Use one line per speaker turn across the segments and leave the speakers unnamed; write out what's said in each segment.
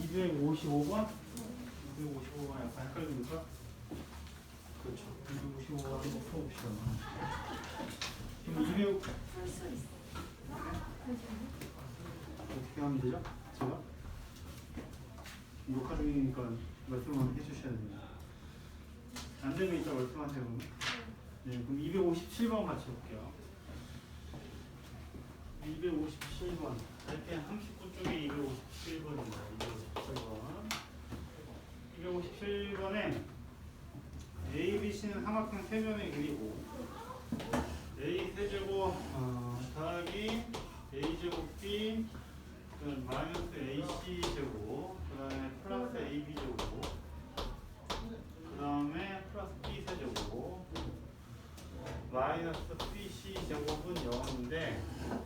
255번? 255번 약간 헷갈립니까? 그렇죠. 255번 한번 풀어봅시다. 그럼 200
풀수 있어.
어떻게 하면 되죠? 제가? 녹화 중이니까 말씀만 해주셔야 됩니다. 안 되면 이따 말씀하세요. 네, 그럼 257번 같이 볼게요. 257번. 이렇게 39쪽에 257번입니다. 257번에 A, B, C는 삼각형 세변의 길이고 A 세제곱 더하기 A제곱 B 마이너스 AC 제곱 그 다음에 플러스 AB 제곱 그 다음에 플러스 B 세제곱 마이너스 BC 제곱은 0인데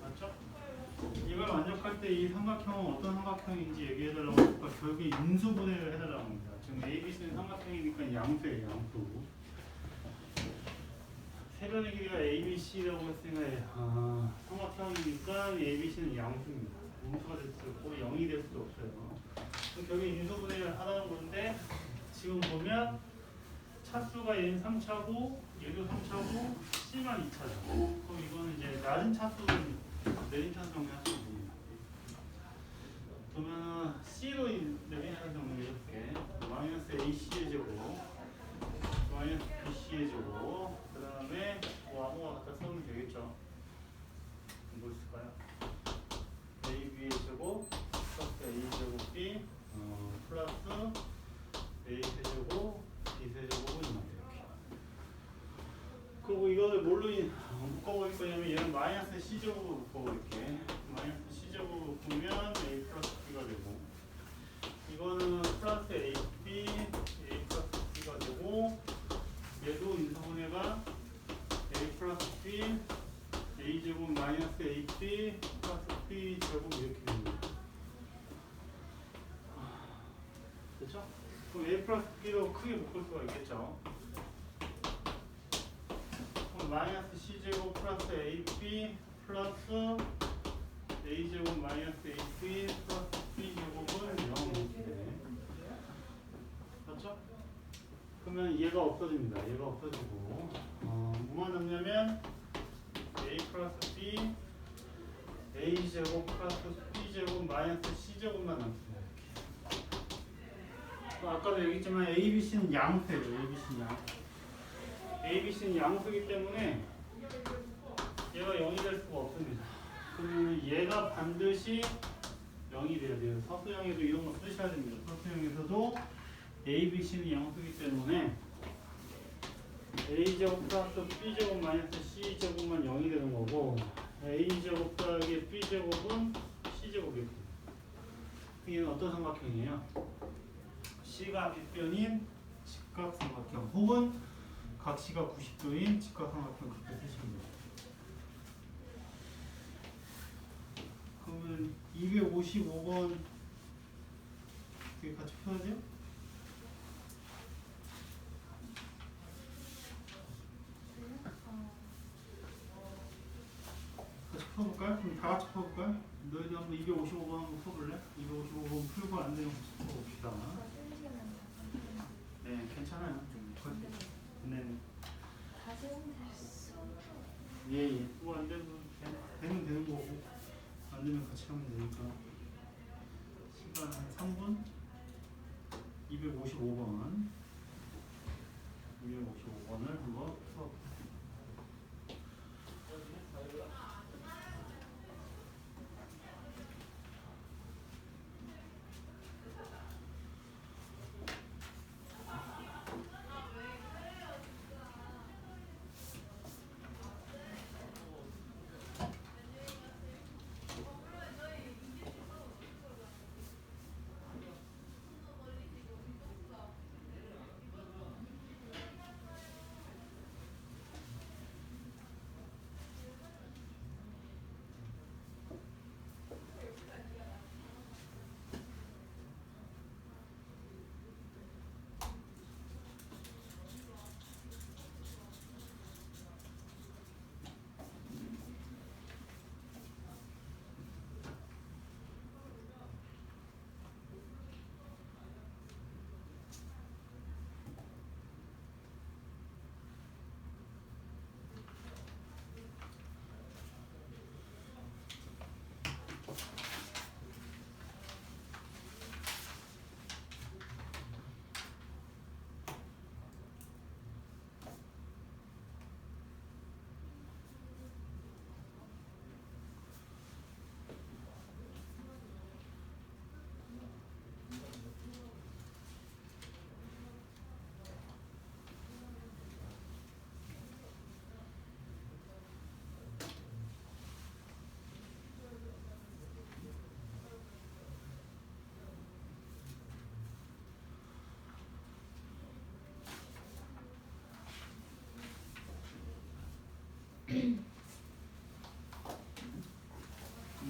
맞죠? 이걸 만족할 때 이 삼각형은 어떤 삼각형인지 얘기해달라고 하니까 결국에 인수분해를 해달라고 합니다. 지금 ABC는 삼각형이니까 양수예요. 양수. 세변의 길이가 ABC라고 했으니까 삼각형이니까 ABC는 양수입니다. 음수가 될 수도 없고 0이 될 수도 없어요. 결국에 인수분해를 하라는 건데 지금 보면 차수가 얘는 3차고 얘도 3차고 C만 2차죠. 그럼 이거는 이제 낮은 차수는 내림차수 정리하시면 됩니다. 그러면 C로 내림차수 정리해볼게. 마이너스 AC의 제곱 마이너스 BC의 제곱 그 다음에 뭐 아무거나 갖다 써면 되겠죠. 뭐 있을까요? AB의 제곱 플러스 A 제곱 B 플러스 A 세제곱 B 세제곱은 이렇게. 그리고 이거를 뭘로 묶어버릴 거냐면 얘는 마이너스 C제곱으로 묶어버릴게. 마이너스 C제곱으로 묶으면 A 플러스 B가 되고 이거는 플러스 AB A 플러스 B가 되고 얘도 인수분해가 A 플러스 B A 제곱 마이너스 AB 플러스 B 제곱 이렇게 됩니다. 그렇죠? 그럼 A 플러스 B로 크게 묶을 수가 있겠죠. 그럼 마이너스 C제곱 플러스 AB 플러스 A제곱 마이너스 AB 플러스 B제곱은 0 이렇게 돼. 그렇죠? 그러면 얘가 없어집니다. 얘가 없어지고 뭐만 남냐면 A 플러스 B A제곱 플러스 B제곱 마이너스 C제곱만 남습니다. 아까도 얘기했지만 ABC는 양수예요. ABC는 양수. ABC는 양수이기 때문에 얘가 0이 될 수가 없습니다. 그러면 얘가 반드시 0이 돼야 돼요. 서술형에도 이런 거 쓰셔야 됩니다. 서술형에서도 ABC는 양수이기 때문에 A제곱 플러스 B제곱 마이너스 C제곱만 0이 되는 거고 A제곱 더하기 B제곱은 C제곱이고 이게 어떤 삼각형이에요? C가 빗변인 직각삼각형 혹은 각시가 90도인 직각삼각형 그렇게 쓰시면 돼요. 그러면 255번 이게 같이 풀어야 돼요? 같이 풀어볼까요? 그럼 다 같이 풀어볼까요? 너희도 한번 255번 한번 풀어볼래? 255번 풀고 안 되면 같이 풀어봅시다. 네, 괜찮아요. 네. 예. 뭐 안 되면 되는 거고 안 되면 같이 하면 되니까. 시간 한 3분. 255번. 255번을 한번 풀어볼게요.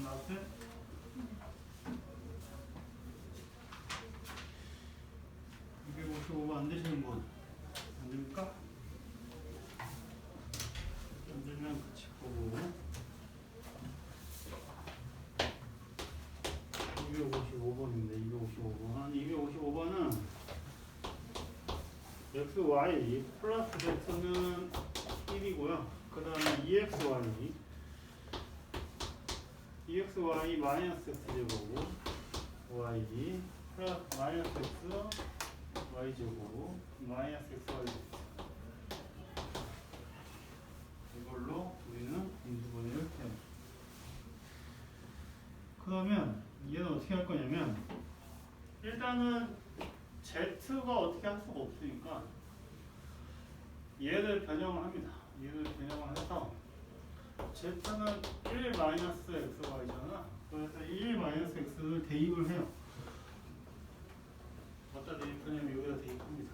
나왔어요? 255번 안 되시는 분? 안 됩니까? 안 되면 같이 보고 255번인데 255번 255번은 xy 플러스 z는 1이고요. 그 다음에 EXY 마이너스 X제곱 Y 플러스 마이너스 X Y제곱 마이너스 X Y제곱 이걸로 우리는 인수분해를 해요. 그러면 얘는 어떻게 할 거냐면 일단은 Z가 어떻게 할 수가 없으니까 얘를 변형을 합니다. 얘를 변형을 해서 Z는 1 마이너스 XY잖아. 그래서 1 마이너스 X를 대입을 해요. 어디다 대입하냐면 여기다 대입합니다.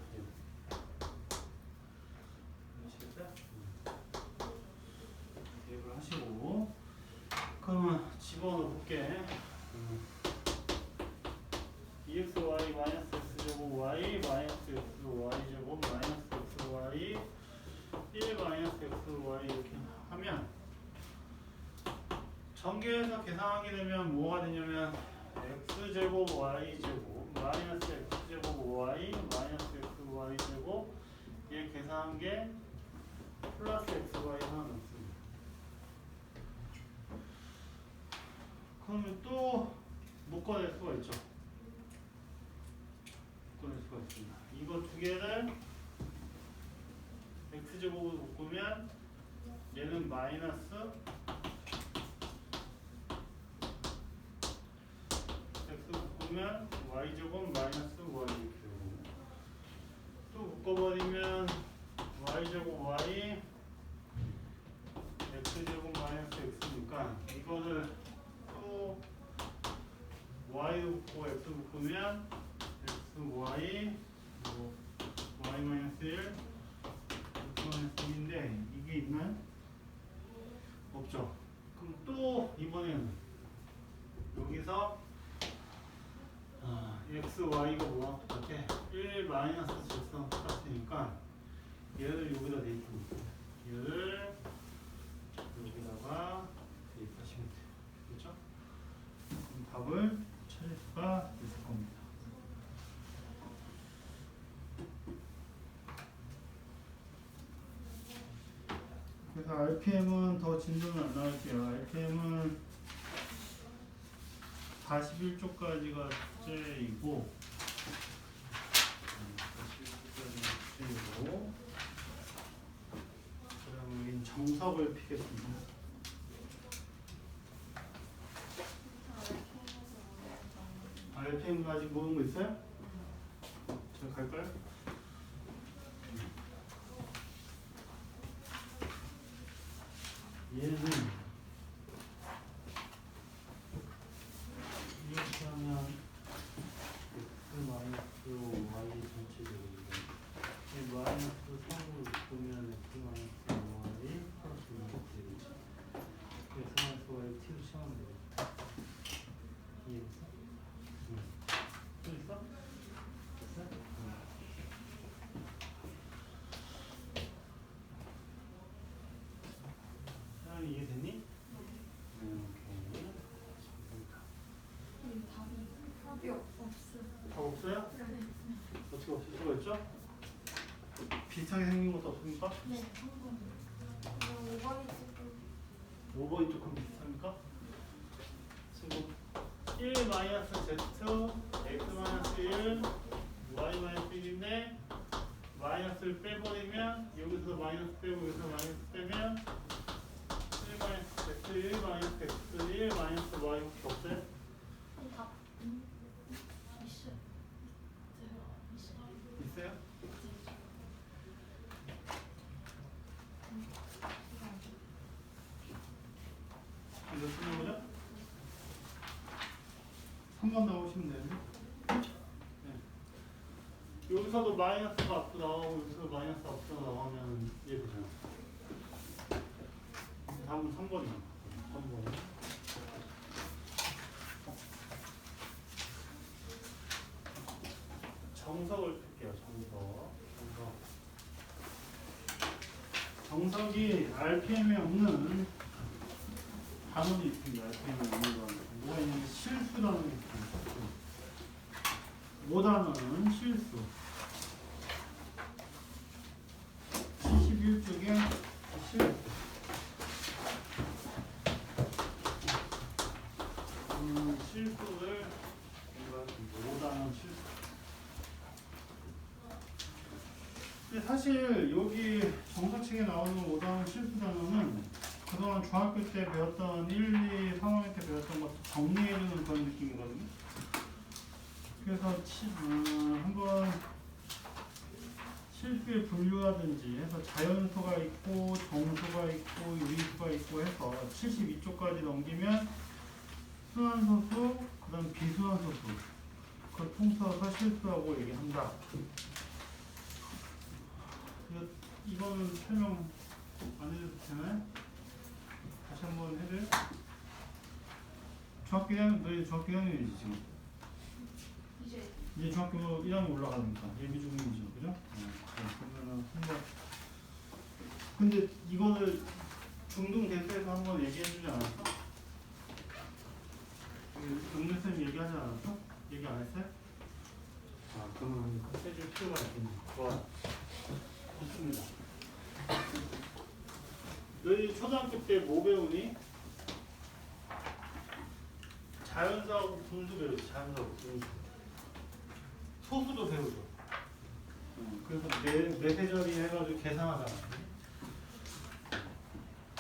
아시겠죠? 대입을 하시고 그러면 집어넣어 볼게. EXY 마이너스 X제곱 Y 마이너스 XY 제곱 마이너스 XY 1 마이너스 XY 이렇게 하면 전개해서 계산하게 되면 뭐가 되냐면 x제곱 y제곱 마이너스 x제곱 y 마이너스 xy 제곱 얘 계산한 게 플러스 xy 하나 남습니다. 그러면 또 묶어낼 수가 있죠. 묶어낼 수가 있습니다. 이거 두 개를 x제곱으로 묶으면 얘는 마이너스 x 묶으면 y제곱 마이너스 y 이렇게 되고 또 묶어버리면 y제곱 y x제곱 마이너스 x니까 이거를 또 y 묶고 x 묶으면 x y y 마이너스 1 인데 이게 있나요? 없죠. 그럼 또 이번에는 여기서 x, y가 뭐랑 똑같아? 1 마이너스 z랑 똑같으니까 얘를 여기다 대입합니다. 얘를 여기다가 대입하시면 돼요. 그렇죠? 그럼 답을 찾을 수가 있을 겁니다. 그래서 RPM은 더 진도는 안 나갈게요. RPM은 41쪽까지가 숙제이고 41쪽까지가 숙제이고 그다음에 우린 정석을 피겠습니다. RPM 아직 모르는 거 있어요? 제가 갈까요? 얘는 이렇게 하면 x 마이너스 y 전체적인데 이 마이너스 3으로 보면 x 마이너스 y 플러스 이렇게 되겠지. x 마이너스 y t로 시작하면 되겠다. 이해했어? 응. 또 있어? 됐어? 응. 사연이 이해됐니? 오케이.
답이 없어요.
다 없어요?
네.
어떻게 없을 수가 있죠? 비슷하게 생긴 것도 없습니까?
네, 한 번. 5번이 조금
5번이 조금 비슷합니까? 지금 1 마이너스 z x 마이너스 1 y 마이너스 1인데 마이너스를 빼버리면 여기서 마이너스 빼고 여기서 마이너스 빼면 1 마이너스 x 1 마이너스 x 1 마이너스 y 이렇게 없어요?
답 있어요.
있어요? 이거 쓰는 거죠? 3번 나오시면 되는데 네. 여기서도 마이너스가 앞으로 나오고 여기서도 마이너스 앞으로 나오면 이해되잖아. 답은 3번이야. 3번. 정석을 뺄게요. 정석이 RPM에 없는 단원이 있습니다. RPM에 없는 단원. 뭐가 있냐면 실수라는 게 있습니다. 5단원은 실수. 71쪽에 실수. 실수를 5단원 실수. 근데 사실 여기 정석책에 나오는 5단원 실수 단어는 그동안 중학교 때 배웠던 1, 2, 3학년 때 배웠던 것도 정리해주는 그런 느낌이거든요. 그래서 한번 실수의 분류라든지 해서 자연수가 있고 정수가 있고 유리수가 있고 해서 72쪽까지 넘기면 순환소수, 그 다음 비순환소수 그걸 통틀어서 실수라고 얘기한다. 이거는 설명 안 해도 되나요? 다시 한번 해줘요? 중학교 1학년, 너희 중학교 1학년이지 지금? 이제 중학교 1학년 올라가니까 예비 중이죠, 그죠? 그러면은 한번. 근데 이거를 중등 대수에서 한번 얘기해주지 않았어? 응대쌤 얘기하지 않았어? 얘기 안 했어요? 그러면 해줄 필요가 있겠네. 좋아. 좋습니다. 너희 초등학교 때 뭐 배우니? 자연수하고 분수 배우지. 자연수하고 분수. 소수도 배우죠. 그래서 네세절이 해가지고 계산하잖아.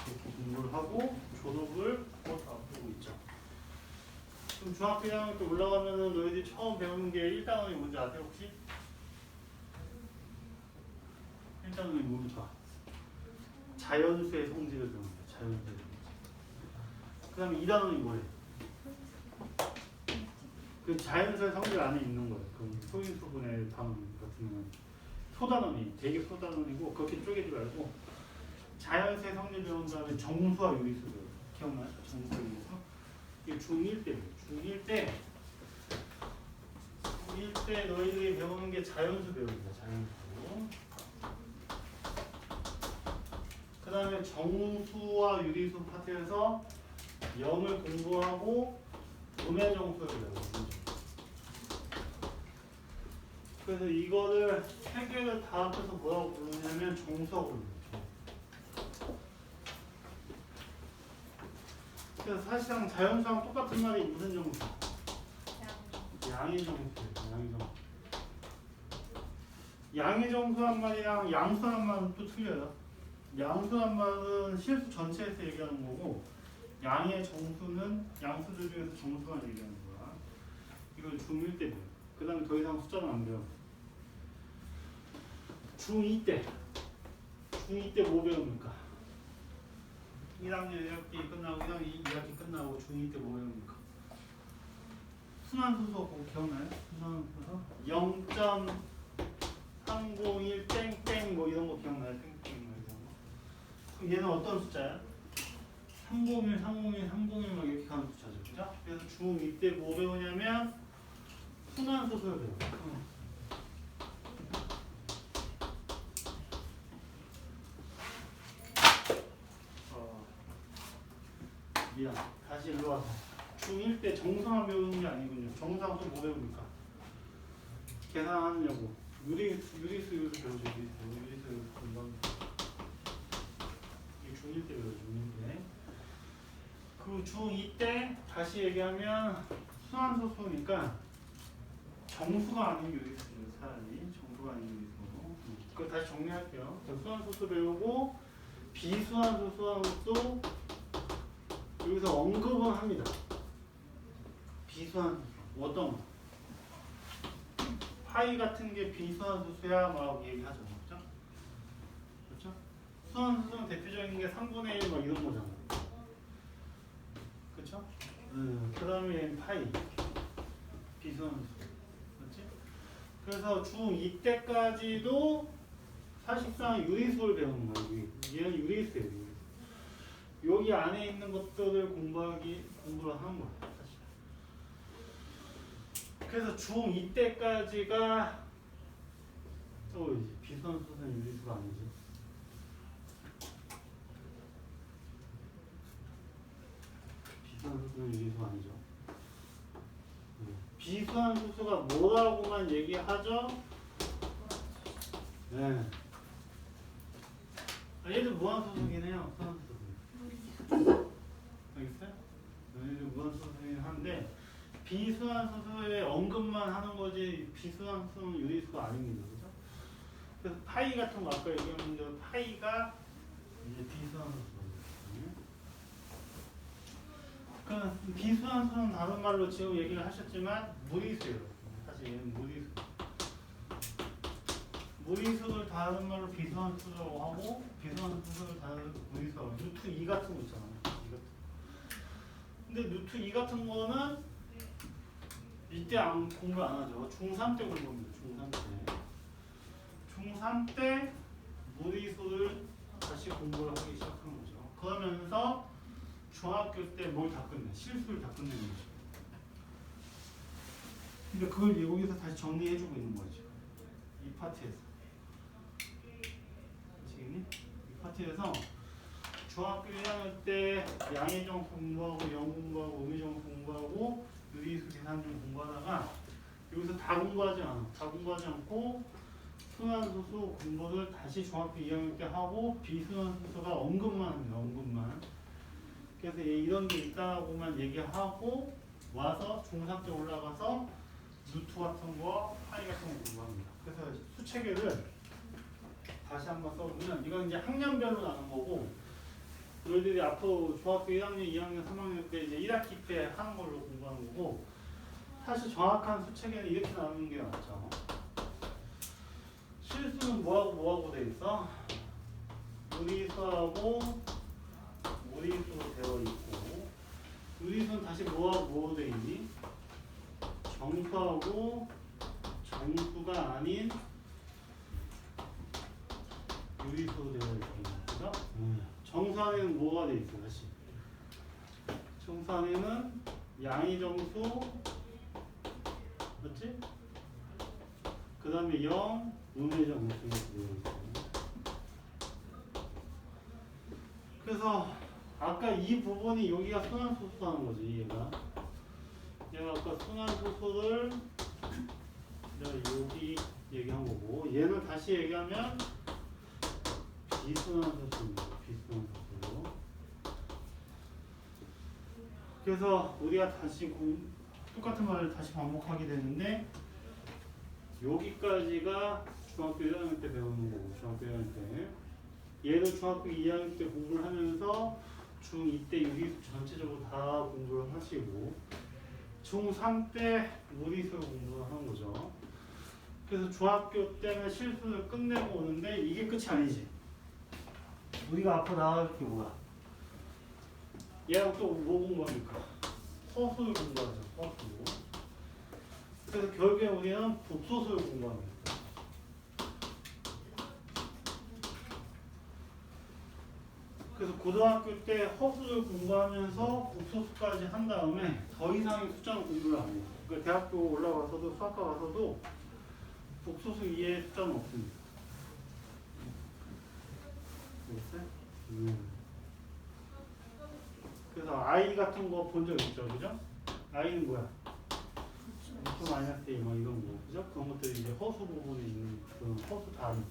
이렇게 공부를 하고 졸업을 곧 앞두고 있죠. 그럼 중학교 1학년 때 올라가면은 너희들이 처음 배우는 게 1단원이 뭔지 아세요 혹시? 1단원이 뭡니까? 자연수의 성질을 배우는 거예요. 자연수의 성질. 그 다음에 2단원이 뭐예요? 그 자연수의 성질 안에 있는 거예요. 그 소인수분의 단원 같은 경우는 소단원이 되게 소단원이고 그렇게 쪼개지 말고 자연수의 성질 배운 다음에 정수와 유리수 배워요. 기억나요? 정수와 유리수. 이게 중1 때 중1 때 너희들이 배우는 게 자연수 배우는 거야. 자연수. 그 다음에 정수와 유리수 파트에서 0을 공부하고 음의 정수를 배워요. 그래서 이거를 세 개를 다 합쳐서 뭐라고 부르냐면 정수라고 부릅니다. 그래서 사실상 자연수랑 똑같은 말이 무슨 정수? 양의 정수예요. 양의 정수. 양의 정수란 말이랑 양수란 말은 또 틀려요. 양수란 말은 실수 전체에서 얘기하는 거고 양의 정수는 양수들 중에서 정수만 얘기하는 거야. 이걸 중1 때 배워요. 그 다음에 더 이상 숫자는 안 배워. 중2 때 뭐 배웁니까? 1학년 1학기 끝나고 1학년 2학기 끝나고 중2 때 뭐 배웁니까? 순환수소 그거 기억나요? 순환수소 0.301 땡땡 뭐 이런 거 기억나요? 땡땡 뭐 이런 거. 그럼 얘는 어떤 숫자야? 301, 301, 301 막 이렇게 가는 숫자죠. 그죠? 그래서 중2 때 뭐 배우냐면 순환수소를 배워요. 미안. 다시 일로 와서. 중1 때 정수만 배우는 게 아니군요. 정수하고 또 뭐 배웁니까? 계산하려고. 유리수율을 배우죠. 유리수율 금방. 이게 중1 때 배우죠. 중1 때. 그리고 중2 때 다시 얘기하면 순환소수니까 정수가 아닌 유리수율 차라리. 정수가 아닌 유리수. 그거 다시 정리할게요. 순환소수 배우고 비순환소수하고 또 여기서 언급은 합니다. 비순환수소. 어떤 거? 파이 같은 게 비순환수소야 막 얘기하죠. 그렇죠? 그렇죠? 순환수소는 대표적인 게 3분의 1 막 이런 거잖아. 그렇죠? 그 다음에 파이. 비순환수소. 그렇지? 그래서 중2 때까지도 사실상 유리수를 배우는 거예요. 얘는 유리수예요. 여기 안에 있는 것들을 공부를 하는 거야. 사실. 그래서 중2 때까지가 이제 비선수는 유리수가 아니지. 비선수는 유리수가 아니죠. 비수한 수수가 뭐라고만 얘기하죠? 네. 얘들 무한소수긴 해요. 수한소수. 알겠어요? 얘들 무한소수긴 한데 비수한 소수에 언급만 하는 거지 비수한 수는 유리수가 아닙니다. 그죠? 그래서 파이 같은 거 아까 얘기했는데 파이가 이제 비수한 소수거든요. 그 비수한 수는 다른 말로 지금 얘기를 하셨지만 무리수예요. 사실 얘는 무리수. 무리수를 다른 말로 비수한 수라고 하고 비수한 수를 다른 무리수라고 하고 루트 2 같은 거 있잖아요. 근데 루트 2 같은 거는 이때 공부 안 하죠. 중3 때 공부합니다. 중3 때. 중3 때 무리수를 다시 공부를 하기 시작하는 거죠. 그러면서 중학교 때 뭘 다 끝내? 실수를 다 끝내는 거죠. 근데 그걸 여기서 다시 정리해주고 있는 거죠. 이 파트에서. 아시겠니? 이 파트에서 중학교 1학년 때 양의정 공부하고 영 공부하고 의미정 공부하고 유리수 계산 좀 공부하다가 여기서 다 공부하지 않아. 다 공부하지 않고 순환수수 공부를 다시 중학교 2학년 때 하고 비순환수수가 언급만 합니다. 언급만. 그래서 이런 게 있다고만 얘기하고 와서 중3 때 올라가서 루트 같은 거, 파이 같은 거 공부합니다. 그래서 수체계를 다시 한번 써보면 이건 이제 학년별로 나눈 거고 너희들이 앞으로 중학교 1학년, 2학년, 3학년 때 이제 1학기 때 하는 걸로 공부하는 거고 사실 정확한 수체계는 이렇게 나누는 게 낫죠. 실수는 뭐하고 돼 있어? 무리수하고 무리수로 되어 있고 무리수는 다시 뭐하고 돼 있니? 정수하고 정수가 아닌 유리수로 되어 있습니다. 그죠? 정수 안에는 뭐가 돼 있어? 다시 정수 안에는 양의정수 맞지? 그 다음에 0 음의정수 되어 있어요. 그래서 아까 이 부분이 여기가 순환소수 하는 거지. 얘가 아까 순환소수를 내가 여기 얘기한 거고 얘는 다시 얘기하면 비순환소수입니다. 비순환소수. 그래서 우리가 다시 똑같은 말을 다시 반복하게 되는데 여기까지가 중학교 1학년 때 배우는 거고 중학교 1학년 때 얘는 중학교 2학년 때 공부를 하면서 중2 때 유리수 전체적으로 다 공부를 하시고 중3 때 무리수 공부를 하는 거죠. 그래서 중학교 때는 실수를 끝내고 오는데 이게 끝이 아니지. 우리가 앞으로 나갈 게 뭐야? 얘하고 또 뭐 공부합니까? 서술을 공부하죠. 서술. 그래서 결국에 우리는 복소수를 공부합니다. 그래서 고등학교 때 허수를 공부하면서 복소수까지 한 다음에 더 이상의 숫자는 공부를 안 해요. 그러니까 대학교 올라가서도 수학과 가서도 복소수 이외의 숫자는 없습니다. 알겠어요? 그래서 I 같은 거 본 적 있죠, 그죠? I는 뭐야? 루트 마이너스 A 뭐 이런 거, 그죠? 그런 것들이 이제 허수 부분에 있는 그런 허수 단위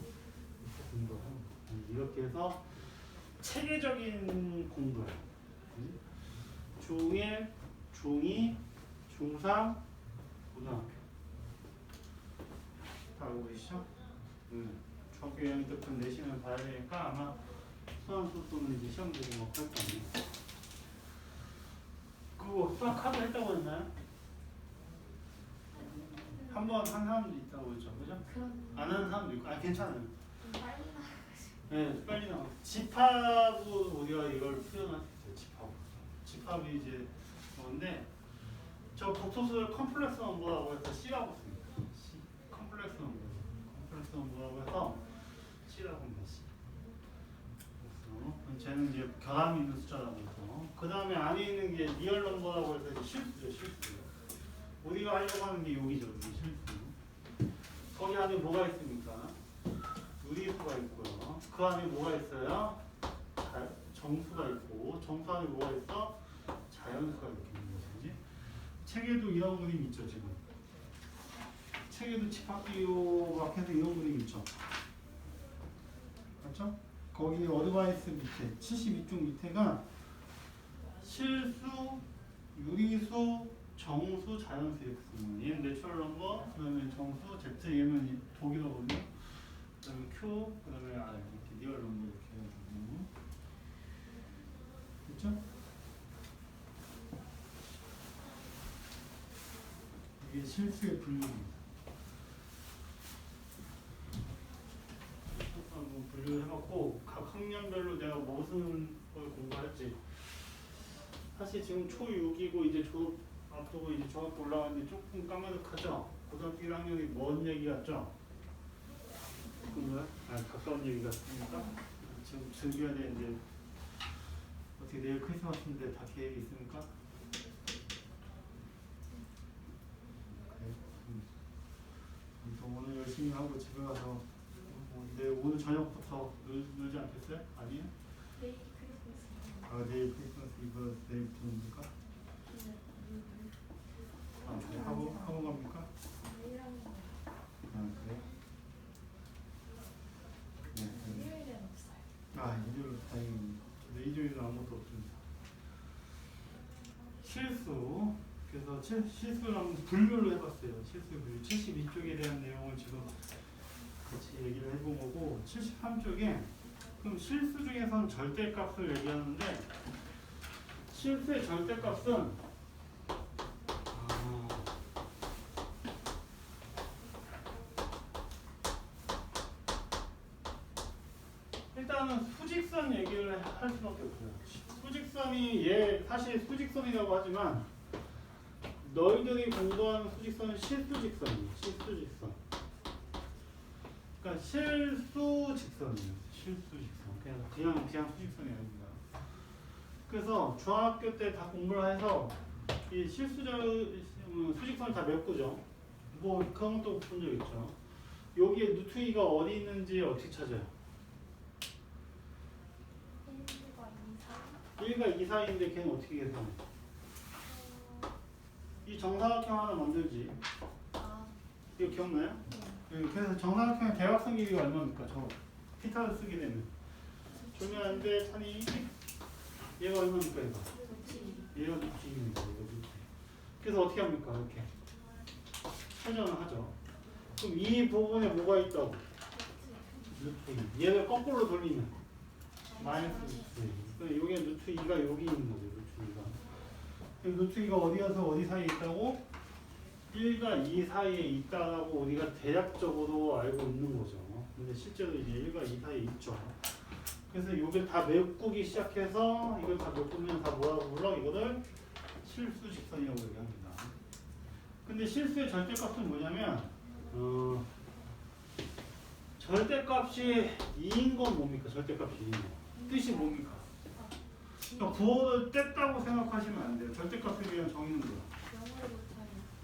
공부하는 거. 이렇게 해서 체계적인 공부예요. 중1, 중2, 중3, 고등학교. 다 알고 계시죠? 중학교 2학년 때부터 내신을 봐야 되니까 아마 수학수수는 이제 시험 들이 뭐 할 거 아니에요. 그거 수학 카드 했다고 했나요? 한 번 한 사람도 있다고 했죠, 그죠? 안 하는 사람도 있고, 괜찮아요.
빨리
네, 빨리 나와. 집합으로 우리가 이걸 표현할 수 있어요. 집합이 이제 뭔데, 저 복소수를 컴플렉스 넘버라고 해서 C라고 씁니다. C. 컴플렉스 넘버. 컴플렉스 넘버라고 해서 C라고 합니다. C. 그래서 쟤는 이제 가감 있는 숫자라고 해서. 그 다음에 안에 있는 게 리얼 넘버라고 해서 이제 실수죠, 실수. 우리가 하려고 하는 게 여기죠, 여기 실수. 거기 안에 뭐가 있습니까? 유리수가 있고요. 그 안에 뭐가 있어요? 정수가 있고, 정수 안에 뭐가 있어? 자연수가 이렇게 있는 거지. 책에도 이런 그림 있죠, 지금. 책에도 집합기호가 해서 이런 그림 있죠. 맞죠? 거기 어드바이스 밑에 72쪽 밑에가 실수, 유리수, 정수, 자연수 이렇게 쓰는 얘는 내추럴 넘버, 그 다음에 정수, Z 얘는 독일어거든요. 그 다음에 Q, 그 다음에 R 이렇게 리얼 넘버 이렇게 해가지고 그렇죠? 이게 실수의 분류입니다. 한번 분류를 해봤고 각 학년별로 내가 무슨 걸 공부할지 사실 지금 초6이고 이제 졸업 앞두고 이제 중학교 올라가는데 조금 까마득하죠? 고등학교 1학년이 먼 얘기 같죠? 그건가요? 가까운 얘기 같습니까? 지금 즐겨야 되는데 어떻게 내일 크리스마스인데 다 계획이 있습니까? 그래서 오늘 열심히 하고 집에 가서 오늘 저녁부터 놀지 않겠어요? 아니에요?
내일 크리스마스.
아 내일 크리스마스 이브 내일부터입니까? 아 네. 학원 갑니까?
내일하는 거.
아 그래요? 네.
일요일엔 없어요.
아 일요일 다행입니다. 일요일은 아무것도 없습니다. 실수. 그래서 실수를 한번 분류를 해봤어요. 실수 분류. 72쪽에 대한 내용을 지금 같이 얘기를 해본 거고 73쪽에 그럼 실수 중에서는 절대값을 얘기하는데 실수의 절대값은 일단은 수직선 얘기를 할 수밖에 없어요. 수직선이 사실 수직선이라고 하지만 너희들이 공부하는 수직선은 실수직선이에요. 실수직선. 그러니까 실수직선이에요. 실수직선. 그냥 수직선이 아닙니다. 그래서 중학교 때 다 공부를 해서 이 수직선을 다 메꾸죠. 뭐 그런 것도 본 적 있죠. 여기에 루트 2가 어디 있는지 어떻게 찾아요? 1과 2 사이인데 걔는 어떻게 계산해? 이 정사각형 하나 만들지. 이거 기억나요? 그래서 정사각형의 대각선 길이가 얼마입니까? 저 피타를 쓰게 되면 조명하는데 찬이 얘가 얼마입니까? 얘가 루트입니다. 얘가 루트. 그래서 어떻게 합니까? 이렇게 회전을 하죠. 그럼 이 부분에 뭐가 있다고? 루트. 얘를 거꾸로 돌리면 마이너스 루트. 여기에 루트 2가 여기 있는 거죠. 루트 2가 어디 가서 어디 사이에 있다고? 1과 2 사이에 있다라고 우리가 대략적으로 알고 있는 거죠. 근데 실제로 이제 1과 2 사이에 있죠. 그래서 이게 다 메꾸기 시작해서 이걸 다 메꾸면 다 뭐라고 불러? 이거를 실수직선이라고 얘기합니다. 근데 실수의 절대값은 뭐냐면 절대값이 2인 건 뭡니까? 절대값이 2인 건. 뜻이 뭡니까? 그러니까 부호를 뗐다고 생각하시면 안 돼요. 절대값에 대한 정의는 뭐야?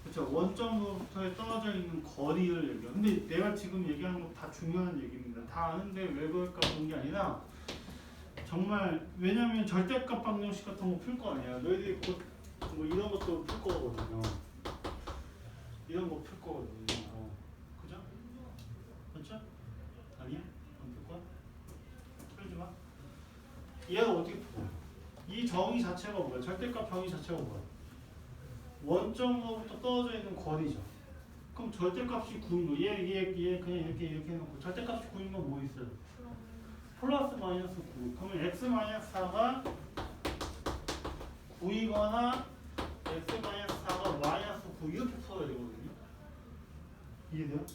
그렇죠. 원점부터에 떨어져 있는 거리를 얘기해요. 근데 내가 지금 얘기하는 거 다 중요한 얘기입니다. 다 아는데 왜 그럴까 그런 게 아니라 정말 왜냐면 절대값 방정식 같은 거 풀 거 아니야. 너희들이 곧 뭐 이런 것도 풀 거거든요. 이런 거 풀 거거든요. 그죠? 그렇죠? 아니야? 안 풀 거야? 풀지 마. 얘가 어떻게 풀어? 이 정의 자체가 뭐야? 절대값 정의 자체가 뭐야? 원점으로부터 떨어져 있는 거리죠. 그럼 절대값이 9인 거. 얘 그냥 이렇게 해놓고 절대값이 9인 건 뭐 있어요? 플러스 마이너스 9. 그러면 x 마이너스 4가 9이거나 x 마이너스 4가 마이너스 9 이렇게 풀어야 되거든요. 이해돼요?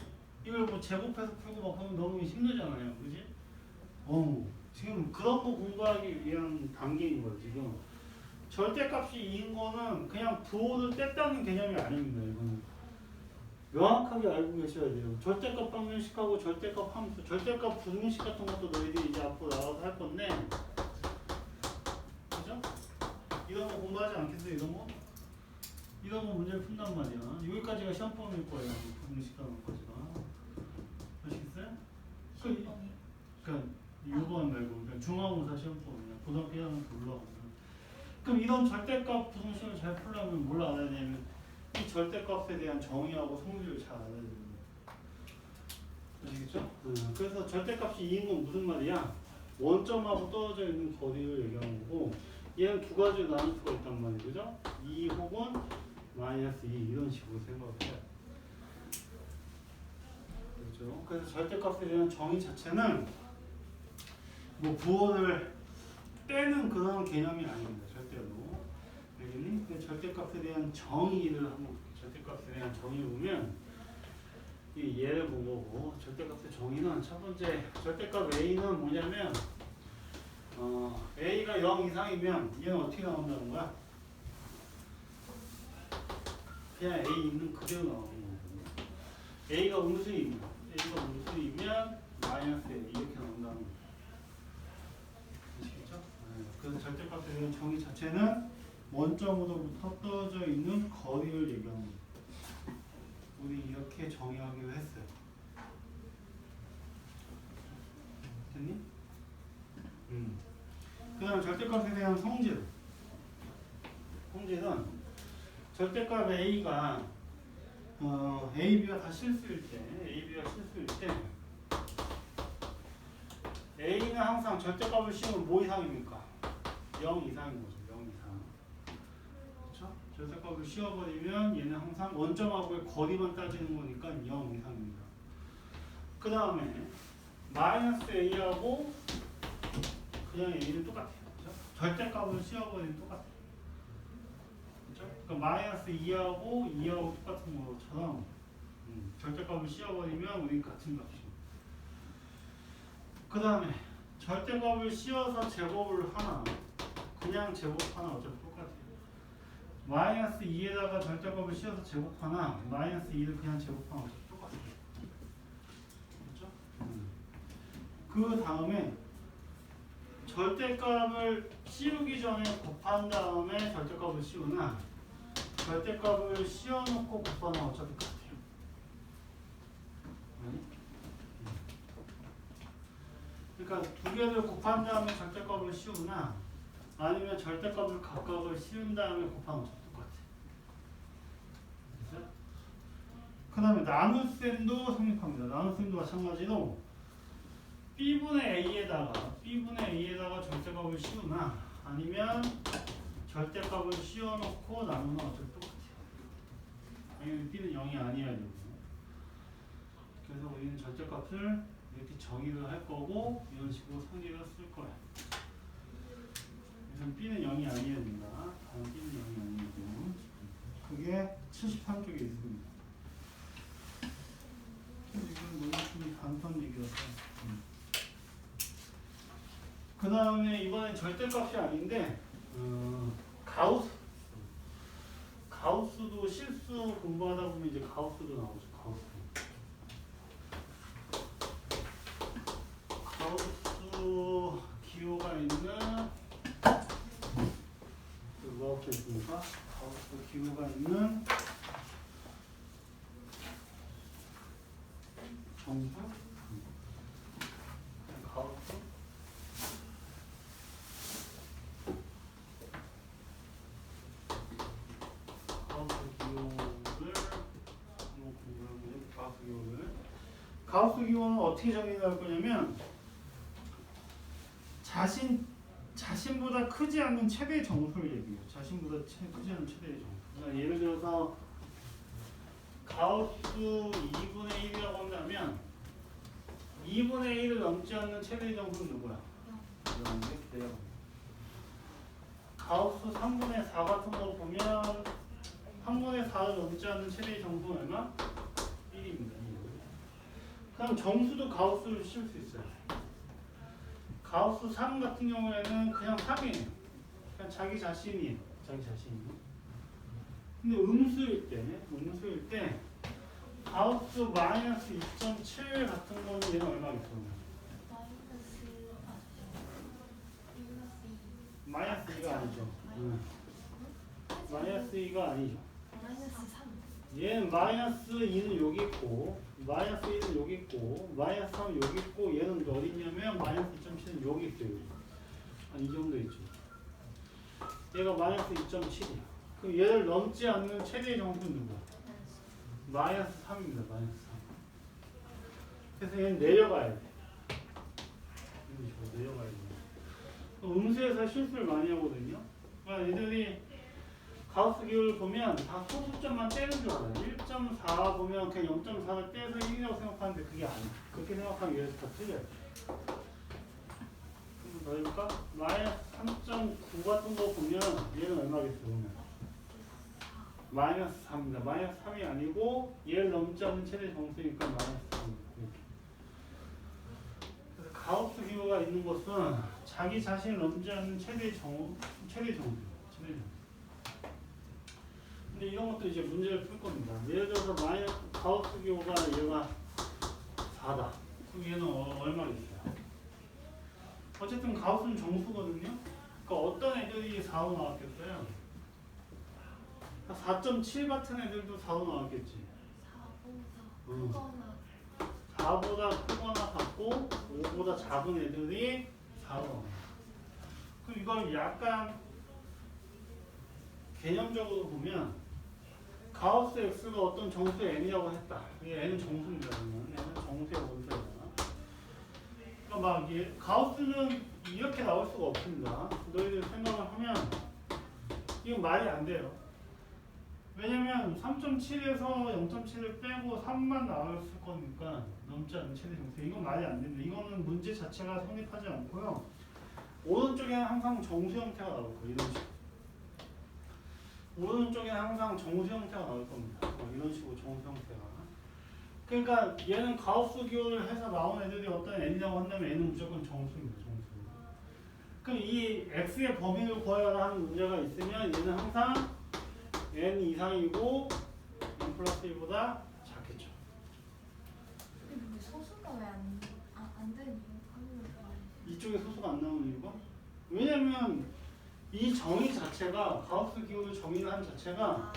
이걸 뭐 제곱해서 풀고 막 하면 너무 힘들잖아요. 그지? 지금 그런 거 공부하기 위한 단계인 거예요. 지금 절대값이 2인 거는 그냥 부호를 뗐다는 개념이 아닙니다. 이거는 명확하게 알고 계셔야 돼요. 절대값 방정식하고 절대값 함수, 절대값 분식 같은 것도 너희들이 이제 앞으로 나와서 할 건데 이런 거 공부하지 않겠어요? 이런 거? 이런 거 문제를 푼단 말이야. 여기까지가 시험범일 거예요. 공식 단원까지가. 아시겠어요?
시험범위.
그러니까 6번 말고 그러니까 중앙고사 시험범이야. 고등학교 1학년 올라가면. 그럼 이런 절대값 부등식을 잘 풀려면 뭘 알아야 되냐면 이 절대값에 대한 정의하고 성질을 잘 알아야 됩니다. 아시겠죠? 그래서 절대값이 2인 건 무슨 말이야? 원점하고 떨어져 있는 거리를 얘기하는 거고 얘는 두 가지로 나눌 수가 있단 말이에요. 그죠? 2 혹은 마이너스 2 이런 식으로 생각을 해요. 그렇죠? 그래서 절대값에 대한 정의 자체는 뭐 부호를 빼는 그런 개념이 아닙니다. 절대로. 알겠니? 근데 절대값에 대한 정의를 한번 볼게요. 절대값에 대한 정의를 보면 이 예를 본 거고 절대값의 정의는 첫 번째 절대값 A는 뭐냐면 A가 0 이상이면 얘는 어떻게 나온다는 거야? 그냥 A 있는 그대로 나오는 거거든요. A가 음수이면 마이너스 A 이렇게 나온다는 거예요. 아시겠죠? 그래서 절대값에 대한 정의 자체는 원점으로부터 떨어져 있는 거리를 얘기하는 거예요. 우리 이렇게 정의하기로 했어요. 됐니? 그 다음 절대값에 대한 성질. 성질은 절대값 A가 A, B가 다 실수일 때 A는 항상 절대값을 씌우면 뭐 이상입니까? 0 이상인 거죠. 0 이상. 그렇죠? 절대값을 씌워버리면 얘는 항상 원점하고의 거리만 따지는 거니까 0 이상입니다. 그 다음에 마이너스 A하고 그냥 A는 똑같아요. 그렇죠? 절대값을 씌워버리면 똑같아요. 그렇죠? 그러니까 마이너스 2하고 2하고 똑같은 것처럼 절대값을 씌워버리면 우리는 같은 값이에요. 그 다음에 절대값을 씌워서 제곱을 하나 그냥 제곱하나 어차피 똑같아요. 마이너스 2에다가 절대값을 씌워서 제곱하나 마이너스 2를 그냥 제곱하나 어차피 똑같아요. 그렇죠? 그 다음에 절대값을 씌우기 전에 곱한 다음에 절대값을 씌우나 절대값을 씌워놓고 곱하나 어차피 같아요. 그러니까 두 개를 곱한 다음에 절대값을 씌우나 아니면 절대값을 각각을 씌운 다음에 곱하면 어차피 똑같아. 됐어요? 그 다음에 나눗셈도 성립합니다. 나눗셈도 마찬가지로 B분의 A에다가 절대값을 씌우나 아니면 절대값을 씌워놓고 나누면 어차피 똑같아요. 왜냐면 B는 0이 아니어야 되고. 그래서 우리는 절대값을 이렇게 정의를 할 거고 이런 식으로 성질을 쓸 거야. 그래서 B는 0이 아니어야 된다. B는 0이 아니고 그게 73쪽에 있습니다. 이건 너무 간단 얘기라서. 그 다음에 이번엔 절대값이 아닌데 가우스도 실수 공부하다 보면 이제 가우스도 나오죠. 가우스 기호가 있는 뭐가 있습니까? 가우스 기호가 있는 정수 가우스 가우스 기호는 어떻게 정의할 거냐면 자신보다 크지 않는 최대의 정수를 얘기해요. 자신보다 크지 않은 최대의 정수. 그러니까 예를 들어서 가우스 2분의 1이라고 한다면 2분의 1을 넘지 않는 최대의 정수는 누구야? 0. 가우스 3분의 4 같은 거 보면 3분의 4를 넘지 않는 최대의 정수는 얼마? 1입니다. 그럼 정수도 가우스를 씌울 수 있어요. 가우스 3 같은 경우에는 그냥 3이에요. 그냥 자기 자신이에요. 근데 음수일 때 가우스 마이너스 2.7 같은 거는 얘는 얼마겠어요? 마이너스 2가 아니죠. 마이너스 2가 아니죠.
마이너스 3.
얘는 마이너스 2는 여기 있고 마이너스 1은 여기 있고 마이너스 3은 여기 있고 얘는 어디 있냐면 마이너스 2.7은 여기 있어요. 한 이 정도 있죠. 얘가 마이너스 2.7이야. 그럼 얘를 넘지 않는 최대의 정수는 누구야? 마이너스 3입니다. 마이너스 3. 그래서 얘는 내려가야 돼. 이런 식으로 내려가야 돼. 음수에서 실수를 많이 하거든요. 그러니까 얘들이 가우스 기호를 보면 다 소수점만 떼는 줄 알아요. 1.4 보면 그냥 0.4를 떼서 1이라고 생각하는데 그게 아니야. 그렇게 생각하면 얘를 다 틀려요. 더 해볼까? 마이너스 3.9 같은 거 보면 얘는 얼마겠어? 보면 마이너스 3입니다. 마이너스 3이 아니고 얘를 넘지 않는 최대 정수니까 마이너스 3. 이렇게. 그래서 가우스 기호가 있는 것은 자기 자신을 넘지 않는 최대 정수. 근데 이런 것도 이제 문제를 풀 겁니다. 예를 들어서 마이너스 가우스 기호가 얘가 4다. 그럼 얘는 얼마겠어요? 어쨌든 가우스는 정수거든요. 그러니까 어떤 애들이 4로 나왔겠어요? 4.7 같은 애들도 4로 나왔겠지. 4보다 크거나 같고 5보다 작은 애들이 4로 나와요. 그럼 이걸 약간 개념적으로 보면 가우스 x가 어떤 정수의 n이라고 했다. 이게 n은 정수입니다. n은 정수의 원소잖아. 그러니까 막 가우스는 이렇게 나올 수가 없습니다. 너희들 생각을 하면 이건 말이 안 돼요. 왜냐면 3.7에서 0.7을 빼고 3만 나왔을 거니까 넘지 않는 최대 정수. 이건 말이 안 됩니다. 이거는 문제 자체가 성립하지 않고요. 오른쪽에는 항상 정수 형태가 나올 거예요. 이런 식으로. 오른쪽에는 항상 정수 형태가 나올 겁니다. 이런 식으로 정수 형태가. 그러니까 얘는 가우스 기호를 해서 나온 애들이 어떤 n이라고 한다면 n은 무조건 정수입니다. 정수. 그럼 이 x의 범위를 구하라 하는 문제가 있으면 얘는 항상 n 이상이고 n 플러스 1보다 작겠죠.
근데 소수가 왜 안 되니?
이쪽에 소수가 안 나오는 이유가? 왜냐면 이 정의 자체가 가우스 기호를 정의를 한 자체가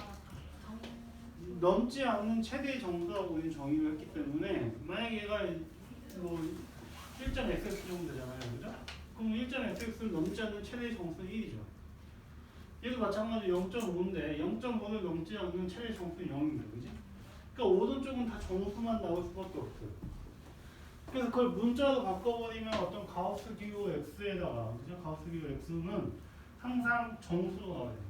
넘지 않는 최대의 정수라고 우리는 정의를 했기 때문에 만약에 얘가 뭐 1.xx 정도 되잖아요. 그죠? 그럼 1.xx를 넘지 않는 최대의 정수는 1이죠. 얘도 마찬가지로 0.5인데 0.5를 넘지 않는 최대의 정수는 0입니다. 그지? 그러니까 오른쪽은 다 정수만 나올 수밖에 없어요. 그래서 그걸 문자로 바꿔버리면 어떤 가우스 기호 x에다가 그죠? 가우스 기호 x는 항상 정수로 나와야 돼요.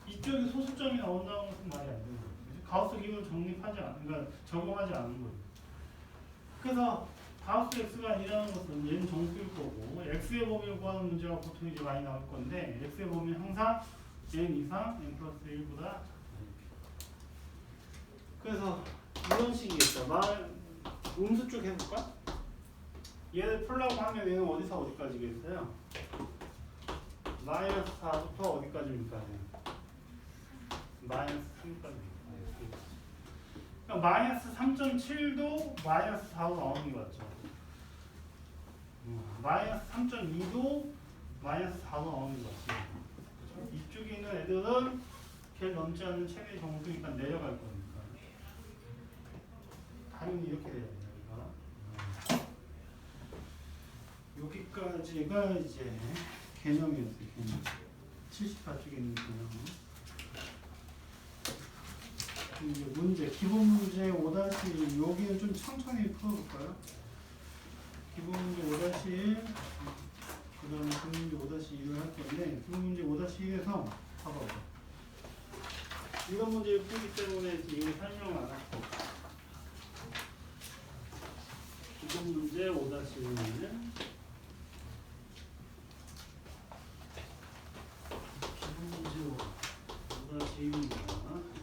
이쪽에 소수점이 나온다는 것은 말이 안 되는 거예요. 가우스 기호를 그러니까 적용하지 않은 거예요. 그래서 가우스 x가 아니라는 것은 얘는 정수일 거고 x의 범위를 구하는 문제가 보통 이제 많이 나올 건데 x의 범위는 항상 n 이상 n 플러스 1보다 작다. 그래서 이런 식이겠죠. 음수 쪽 해볼까? 얘를 풀라고 하면 얘는 어디서 어디까지겠어요? 마이너스 4부터 어디까지입니까? 마이너스 3까지. 그러니까 마이너스 3.7도 마이너스 4로 나오는 거 같죠? 마이너스 3.2도 마이너스 4로 나오는 거 같죠? 이쪽에 있는 애들은 걔 넘지 않는 최대 정수니까 내려갈 거니까. 당연히 이렇게 돼야 돼요. 여기까지가 이제 개념이었어요. 개념. 74쪽에 있는 개념. 이제 문제, 기본 문제 5-1 여기는 좀 천천히 풀어볼까요? 기본 문제 5-1 그 다음에 기본 문제 5-2를 할 건데 기본 문제 5-1에서 봐봐봐. 이런 문제를 풀기 때문에 이미 설명을 안 할거 기본 문제 5-1은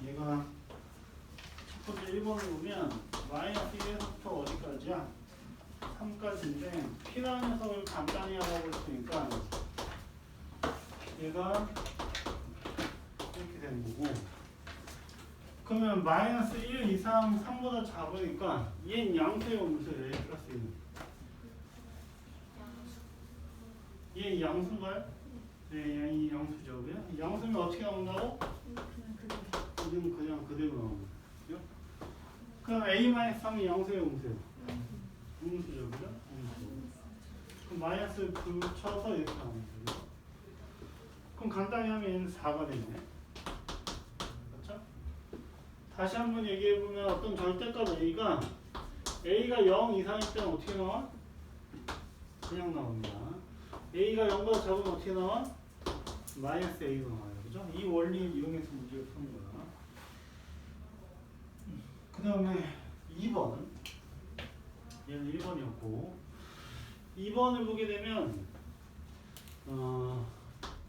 얘가 첫 번째 1번을 보면 마이너스 1에서부터 어디까지야? 3까지인데 P라는 녀석을 간단히 알아볼 테니까 얘가 이렇게 되는 거고 그러면 마이너스 1 이상 3보다 작으니까 얘는 양수예요, 음수예요? A 플러스 1은 얘 양수인가요? 네, 이 양수죠. 양수면 어떻게 나온다고? 그냥 그대로 나오는 거죠. 그럼 A-3이 양수예요, 음수예요? 음수죠, 그죠? 음수. 그럼 마이너스 붙여서 이렇게 나오는 거죠. 그럼 간단히 하면 얘는 4가 되네. 그렇죠? 다시 한번 얘기해보면 어떤 절대값 A가 0 이상일 때는 어떻게 나와? 그냥 나옵니다. A가 0보다 작으면 어떻게 나와? 마이너스 A로 나와요. 그죠? 이 원리를 이용해서 문제를 푸는 거야. 그 다음에 2번. 얘는 1번이었고. 2번을 보게 되면,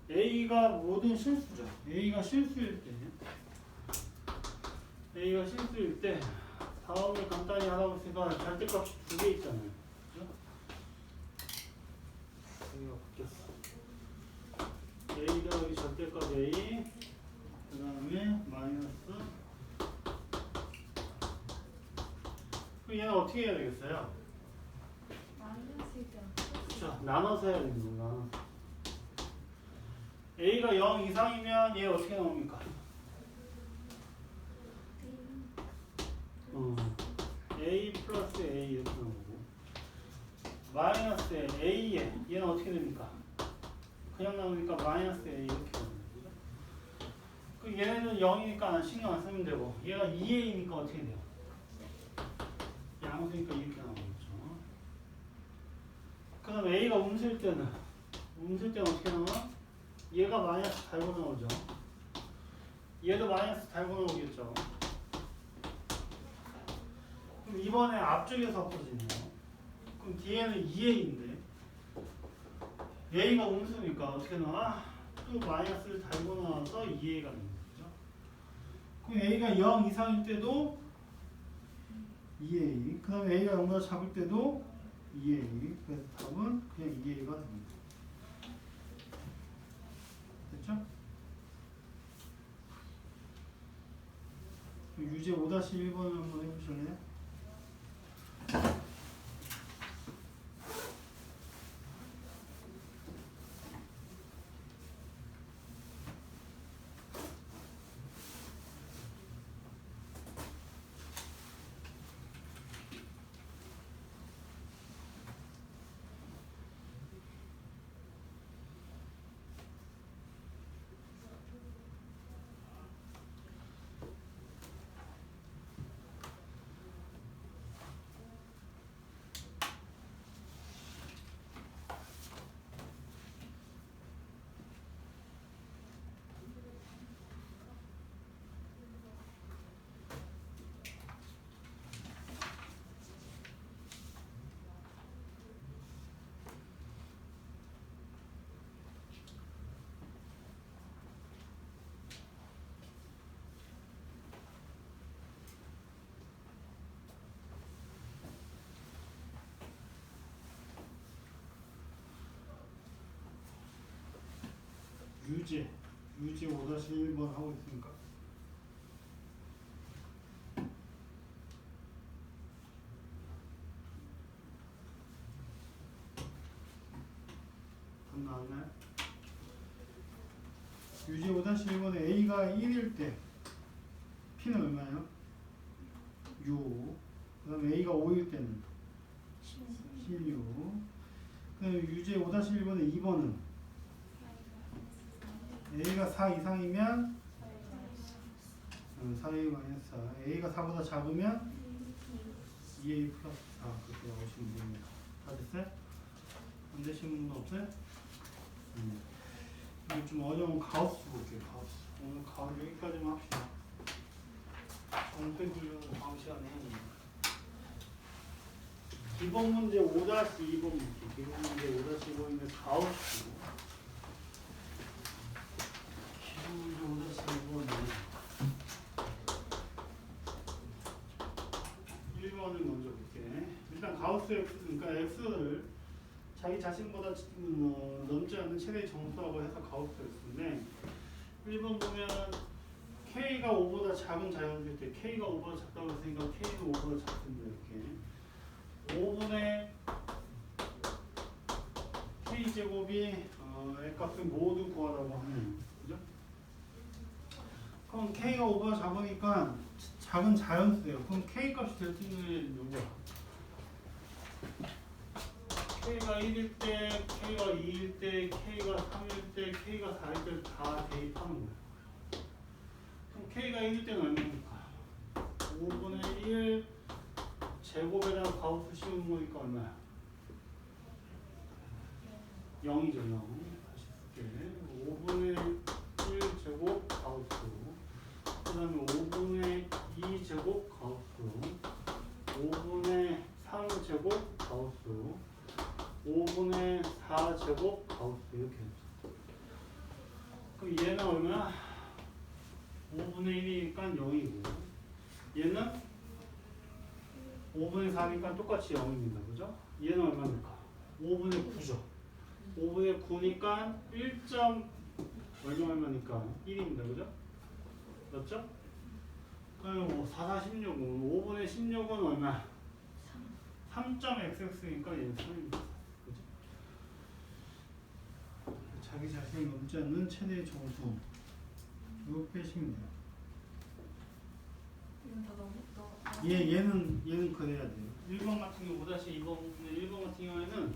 A가 모든 실수죠. A가 실수일 때, 다음을 간단히 하라고 했으니까 절대값이 2개 있잖아요. 그죠? 여기가 바뀌었어. A가 여기 절대값 A, 그 다음에 마이너스. 그럼 얘는 어떻게 해야 되겠어요?
마이너스일 때는
그렇죠. 나눠서 해야 되는 거예요. 나눠서. A가 0 이상이면 얘 어떻게 나옵니까? A 플러스 A 이렇게 나오고 마이너스 A에 얘는 어떻게 됩니까? 그냥 나오니까 마이너스 A 이렇게 나오는 거죠. 그 얘네는 0이니까 신경 안 쓰면 되고 얘가 2A니까 어떻게 돼요? 양수니까 이렇게 나오는 거죠. 그 다음 A가 음수일 때는 어떻게 나와? 얘가 마이너스 달고 나오죠. 얘도 마이너스 달고 나오겠죠. 그럼 이번에 앞쪽에서 엎어지네요. 그럼 뒤에는 2A인데 A가 음수니까 어떻게 나와? 또 마이너스를 달고 나와서 2A가 되는 거죠. 그럼 A가 0 이상일 때도 2A. 그 다음에 A가 0보다 작을 때도 2A. 그래서 답은 그냥 2A가 됩니다. 됐죠? 유제 5-1번을 한번 해보실래요? 유제 5-1번 하고 있으니까 답 나왔나요? 유제 5-1번에 A가 1일 때 P는 얼마예요? 6. 그 다음에 A가 5일 때는 16. 그 다음에 유제 5-1번에 2번은 A가 4 이상이면 4A 마이너스 4. A가 4보다 작으면 2A 플러스 4. 그렇게 나오시면 됩니다. 다 됐어요? 안 되시는 분 없어요? 이게 좀 어려운 가우스 볼게요. 가우스. 오늘 가우스 여기까지만 합시다. 정패들은 다음 시간에 해봅니다. 기본 문제 5-2번 볼게요. 기본 문제 5-2번인데 가우스. 기본 문제 5-2번은 1번을 먼저 볼게. 일단 가우스 X, 그러니까 X를 자기 자신보다 넘지 않는 최대의 정수라고 해서 가우스 X인데 1번 보면 K가 5보다 작은 자연수일 때 K가 5보다 작다고 했으니까 K는 5보다 작습니다. 이렇게 5분의 K제곱이 대값을 모두 구하라고 하네요. 그죠? 그럼 K가 5보다 작으니까 작은 자연수예요. 그럼 K 값이 될 수 있는 애 누구야? K가 1일 때, K가 2일 때, K가 3일 때, K가 4일 때 다 대입하는 거야. 그럼 K가 1일 때는 얼마입니까? 5분의 1 제곱에다가 가우스 씌우는 거니까 얼마야? 0이죠, 0. 다시 쓸게. 5분의 1 제곱 가우스. 그 다음에 5분의 2 제곱 가우스. 5분의 3 제곱 가우스. 5분의 4 제곱 가우스. 이렇게 했죠. 그럼 얘는 얼마야? 5분의 1이니까 0이고. 얘는 5분의 4니까 똑같이 0입니다. 그죠? 얘는 얼마입니까? 5분의 9죠. 5분의 9니까 1점 얼마니까 1입니다. 그죠? 맞죠? 그럼 뭐 4, 4, 16은 5분의 16은 얼마? 3.xx니까 얘는 3입니다. 그죠? 자기 자신이 넘지 않는 최대의 정수. 이거 빼시면 돼요.
이건 다 너무
얘는 그래야 돼요. 1번 같은 경우 5-2번 1번 같은 경우에는